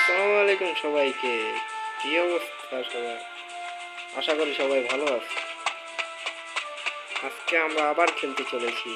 আসসালামু আলাইকুম সবাইকে। কি অবস্থা সবাই? আশা করি সবাই ভালো আছে। আজকে আমরা আবার খেলতে চলেছি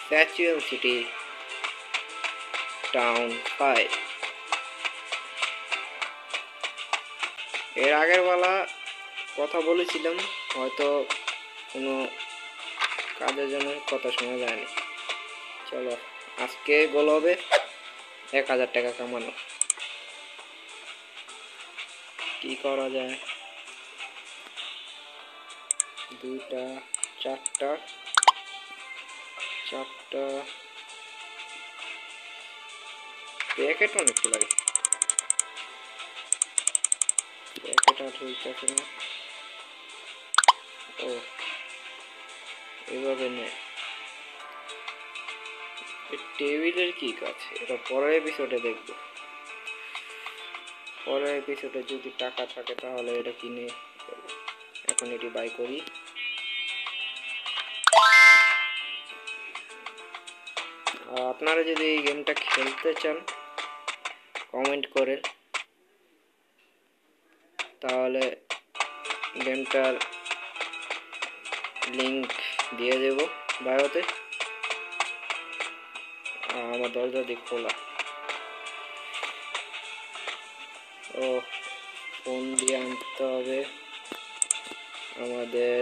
স্যাচুয়াল সিটি টাউন 5। এর আগের বেলা কথা বলেছিলাম, হয়তো কোনো কাজের জন্য কথা শোনা যায়নি। চলো, আজকে গোল হবে 1000 টাকা কামানো। কি করা যায়? 2টা 4টা প্যাকেট অনেক লাগে। প্যাকেট আর হইতেছে না। ও এভাবে নে। টেবিলের কি কাজ? এটা পরের এপিসোডে দেখবো। পরের এপিসোডে যদি টাকা থাকে তাহলে এটা কিনে ফেলবো। এখন এটি বাই করি। আর আপনারা যদি এই গেমটা খেলতে চান কমেন্ট করেন, তাহলে গেমটার লিংক দিয়ে দেব বায়োতে। আমার দরজা দিয়ে খোলা। ও ফোন দিয়ে আনতে হবে আমাদের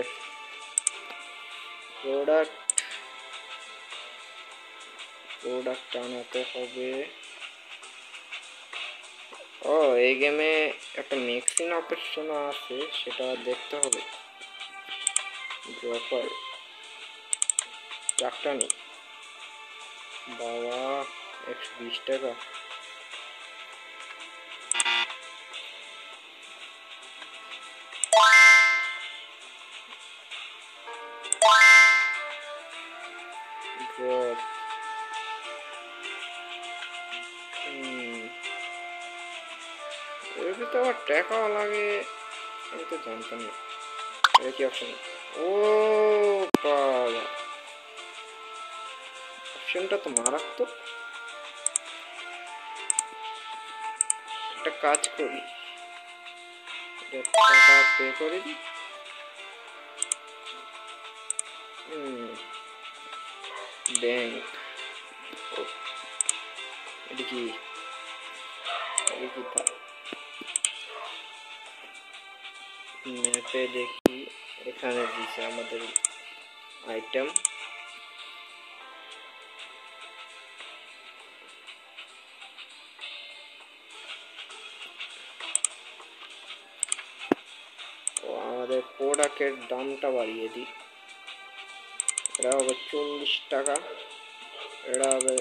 প্রোডাক্ট আনাতে হবে। ও এই গেমে একটা মিক্সিং অপশন আছে, সেটা দেখতে হবে। ড্রপার চারটা নেই বাবা, 120 টাকা। এর ভিতরে আবার টাকাও লাগে, আমি তো জানতাম না। এটা কি অপশন? ও বাবা, অপশনটা তো মারাত্মক। একটা কাজ করি, টাকা পে করে দিই। ব্যাংক। এটা কি ম্যাপে দেখি, এখানে দিছে আমাদের আইটেম। ও আমাদের প্রোডাক্টের দামটা বাড়িয়ে দিই। এটা হবে 40 টাকা, এটা হবে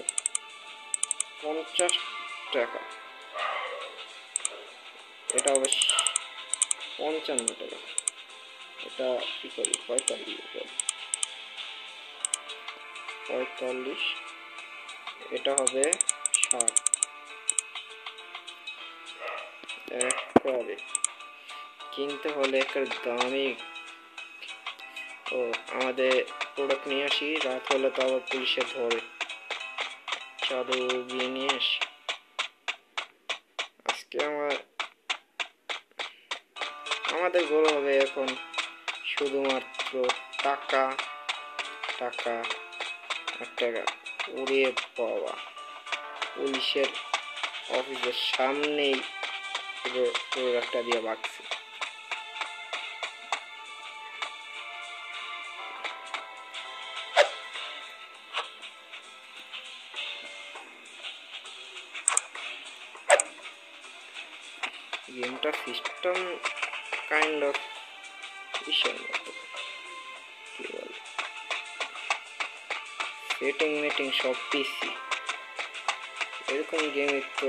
50 টাকা, এটা হবে 55 টাকা। এটা কি করি? 45। এটা হবে 60। একবারে কিনতে হলে একটা দামি। ও আমাদের প্রোডাক্ট নিয়ে আসি, রাত হলে তো আবার পুলিশে ধরে। চালু গিয়ে নিয়ে আসি। আজকে আমাদের গোল হবে এখন শুধুমাত্র টাকা টাকা আর টাকা উড়িয়ে পাওয়া। পুলিশের অফিসের সামনেই প্রোডাক্টটা দিয়ে বাঁকছে। গেমটা সিস্টেম কাইন্ড অফ ইসের মতো, কি বলে, সেটিং মেটিং সব পিসি। এরকম গেম তো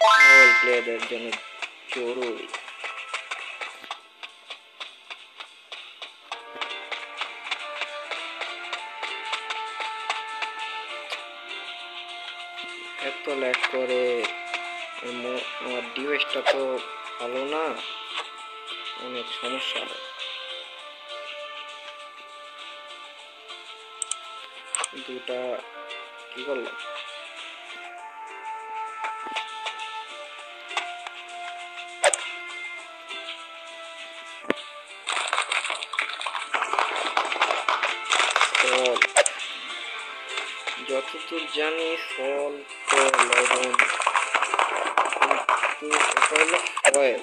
মোবাইল প্লেয়ারদের জন্য জরুরি। এত ল্যাগ করে, আমার ডিভাইসটা তো ভালো না, অনেক সমস্যা হয়। দুটা কি করলাম? যতদূর জানি সল্ট লবণ, কিন্তু এটা হলো ফয়েল।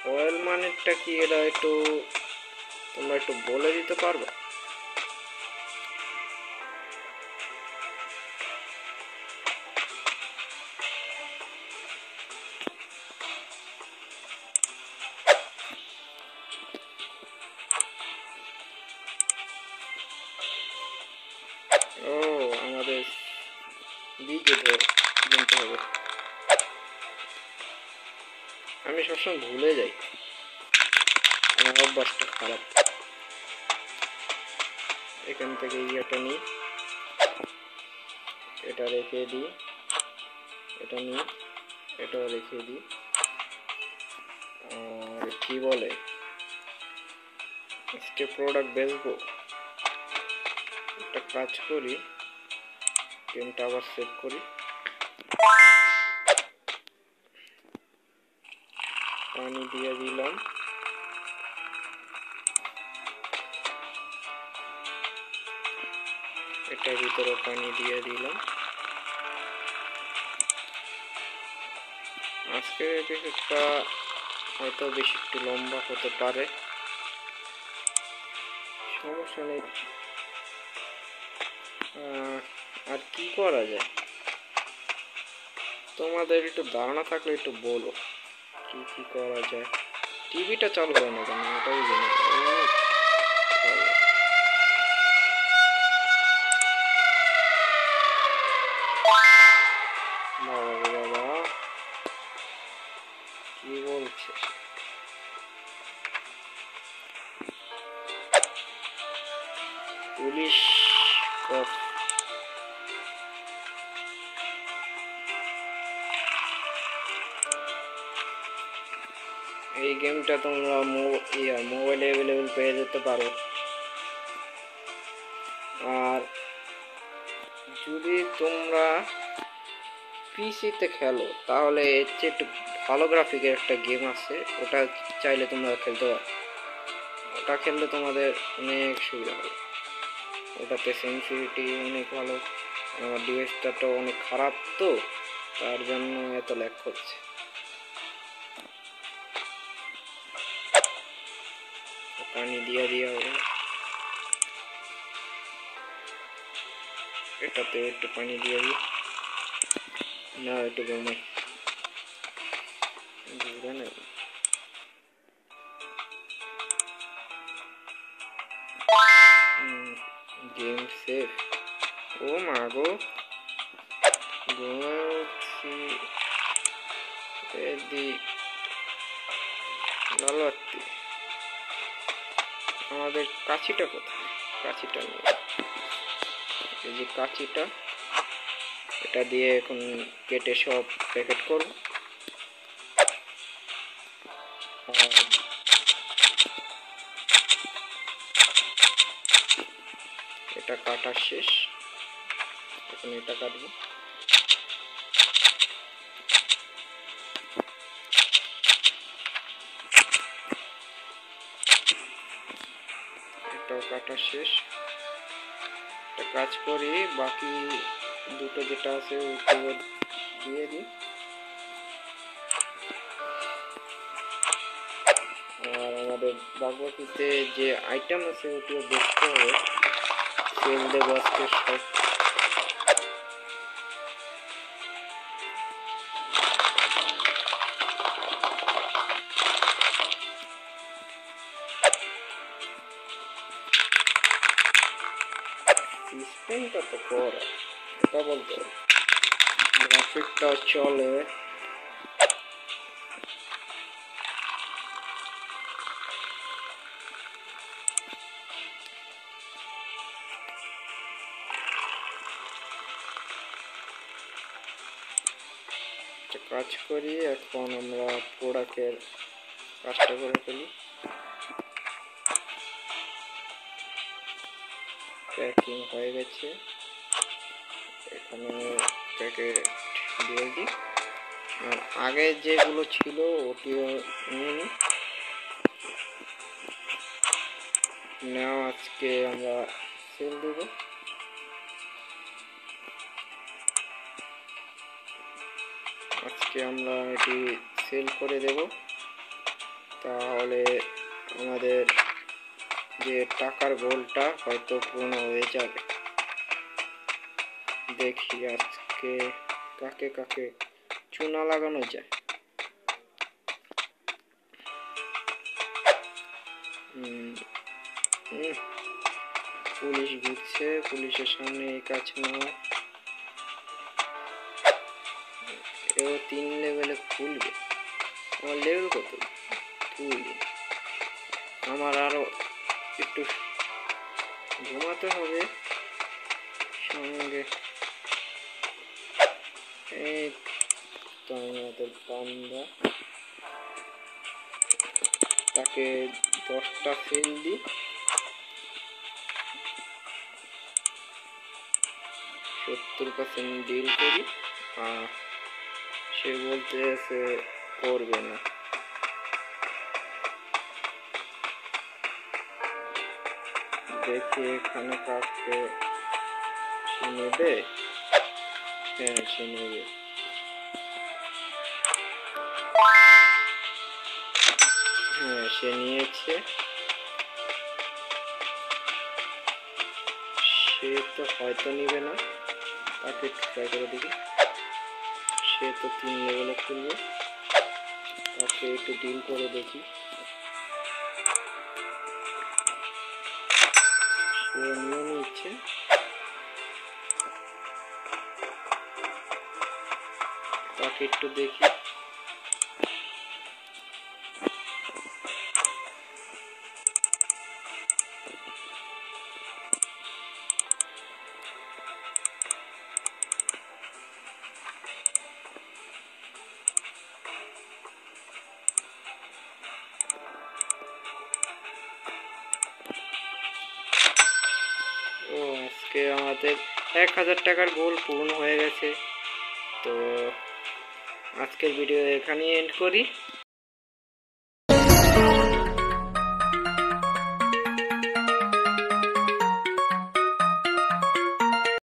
ফয়েল মানেটা কি এটা একটু তোমরা একটু বলে দিতে পারবে? ও আমাদের বীজ কিনতে হবে। আমি সবসময় ভুলে যাই, আমার অভ্যাসটা খারাপ। এখান থেকে ইয়েটা নিই, এটা রেখে দিই, এটা নিই, এটাও রেখে দিই। আর কি বলে, আজকে প্রোডাক্ট বেচবো। একটা কাজ করি, গেমটা আবার সেভ করি। পানি দিয়ে দিলাম, এটার ভিতরে পানি দিয়ে দিলাম। আজকের এপিসোডটা হয়তো বেশি একটু লম্বা হতে পারে, সমস্যা নেই। আর কি করা যায়, তোমাদের একটু ধারণা থাকলে একটু বলো কি কি করা যায়। টিভিটা চালু হয় না কেন, ওটাই জানি। বাবা বাবা কি বলছে, পুলিশ কফ। এই গেমটা তোমরা মোবাইলে অ্যাভেলেবেল পেয়ে যেতে পারো। আর যদি তোমরা পিসিতে খেলো তাহলে এর চেয়ে একটু ভালো গ্রাফিকের একটা গেম আছে, ওটা চাইলে তোমরা খেলতে পারো। ওটা খেললে তোমাদের অনেক সুবিধা হবে। ওটাতে সেন্সিটিভিটি অনেক ভালো। আমার ডিভাইসটা তো অনেক খারাপ, তো তার জন্য এত ল্যাগ করছে। পানি দিয়ে দিয়ে হবে, এটাতে একটু পানি দিয়ে দিই না, একটু ঘুমাই না। Game save. ও মা গো, ঘুমাচ্ছি আমাদের কাছিটা কোথায়? কাছিটা নেই, এই যে কাছিটা, এটা দিয়ে এখন কেটে সব প্যাকেট করব। এটা কাটা শেষ, এখন এটা কাটবো। এটাও কাটা শেষ। একটা কাজ করি, বাকি দুটো যেটা আছে ওগুলো দিয়ে দিই। আর আমাদের বাগবাকিতে যে আইটেম আছে ওটিও দেখতে হবে, সেল দেবো আজকে সব। সিস্টেমটা তো করা, এটা বলতে হবে। গ্রাফিকটা চলে, কাজ করি। এখন আমরা প্রোডাক্টের কাজটা করে ফেলি। প্যাকিং হয়ে গেছে, এখানে প্যাকেট দিয়ে দিই। আর আগে যেগুলো ছিল ওটিও নিয়ে নিই। নেওয়া আজকে আমরা সেল দেব। আজকে আমরা এটি সেল করে দেব, তাহলে আমাদের যে টাকার গোলটা হয়তো পূর্ণ হয়ে যাবে। দেখি আজকে কাকে কাকে চুনা লাগানো যায়। পুলিশ ঘুরছে, পুলিশের সামনে এই কাজ নাও। এও 3 লেভেলে খুলবে। আমার লেভেল কত? 2। আমার আরো একটু ঘুমাতে হবে। সঙ্গে এই তো আমাদের বান্দা, তাকে 10টা সেল দিই, 70% ডিল করি। সে বলতে সে করবে না। দেখি এখানে কাকে সে নেবে। হ্যাঁ, সে নেবে। হ্যাঁ, সে নিয়েছে। সে তো হয়তো নিবে না, তাকে ট্রাই করে দেখি। সে তো 3 লেভেলে খুলবে, তাকে একটু ডিল করে দেখি। সে নিয়ে নিচ্ছে। তাকে একটু দেখি। ও, আজকে আমাদের 1000 টাকার গোল পূর্ণ হয়ে গেছে। তো আজকের ভিডিও এখানেই এন্ড করি।